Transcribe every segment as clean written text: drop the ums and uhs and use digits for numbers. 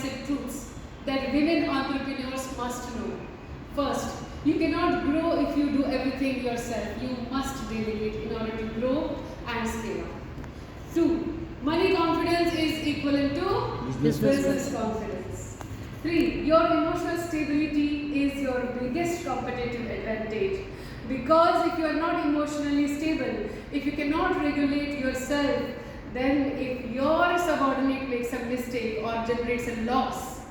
basic truths that women entrepreneurs must know. First, you cannot grow if you do everything yourself. You must delegate in order to grow and scale up. 2. Money confidence is equivalent to business confidence. 3. Your emotional stability is your biggest competitive advantage. Because if you are not emotionally stable, if you cannot regulate yourself, then if your subordinate makes a mistake or generates a loss,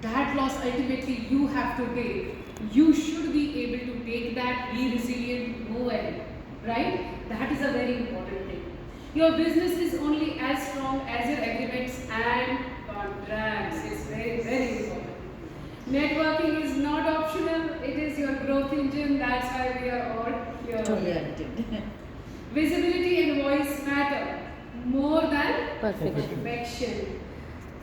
that loss ultimately you have to take. You should be able to take that, be resilient, move ahead, right? That is a very important thing. Your business is only as strong as your agreements and contracts. It's very, very important. Networking is not optional, it is your growth engine. That's why we are all here. Visibility and voice matter more than perfection.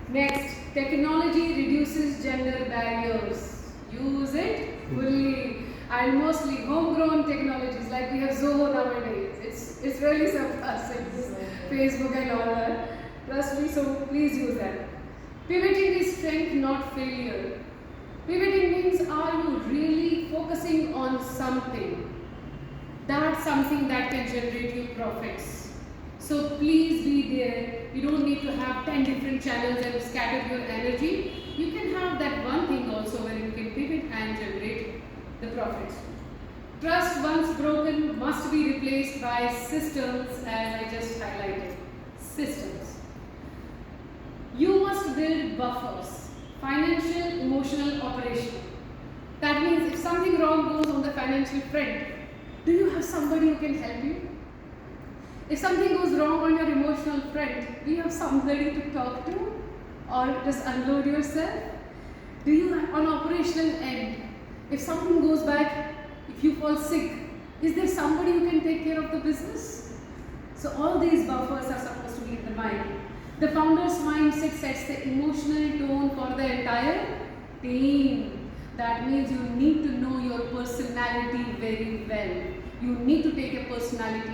Next, technology reduces gender barriers. Use it fully. And mostly homegrown technologies like we have Zoho nowadays. It's really surpassing Facebook and all that. Trust me, so please use that. Pivoting is strength, not failure. Pivoting means, are you really focusing on something? That's something that can generate you profits. So please be there. You don't need to have 10 different channels and scatter your energy. You can have that one thing also where you can pivot and generate the profits. Trust once broken must be replaced by systems, as I just highlighted. Systems. You must build buffers. Financial, emotional, operational. That means if something wrong goes on the financial front, do you have somebody who can help you? If something goes wrong on your emotional front, do you have somebody to talk to or just unload yourself? Do you, on operational end, if something goes back, if you fall sick, is there somebody who can take care of the business? So all these buffers are supposed to be in the mind. The founder's mindset sets the emotional tone for the entire team. That means you need to know your personality very well. You need to take a personality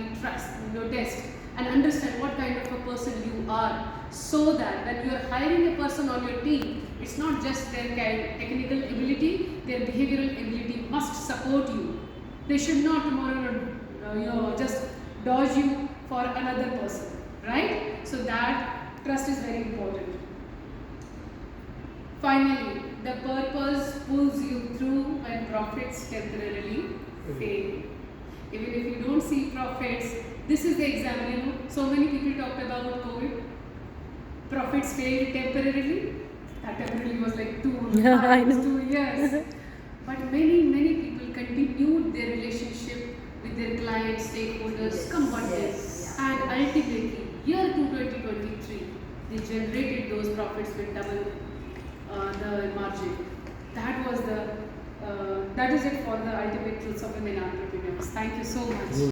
test and understand what kind of a person you are, so that when you are hiring a person on your team, it's not just their technical ability, their behavioral ability must support you. They should not tomorrow just dodge you for another person, right? So that trust is very important. Finally, the purpose pulls you through when profits temporarily fail. Even if you don't see profits, this is the example. So many people talked about COVID. Profits failed temporarily. That temporarily was like 2 years. But many people continued their relationship with their clients, stakeholders, companies, and ultimately, year 2023, they generated those profits with double the margin. That is it for the ultimate truths of women entrepreneurs. Thank you so much.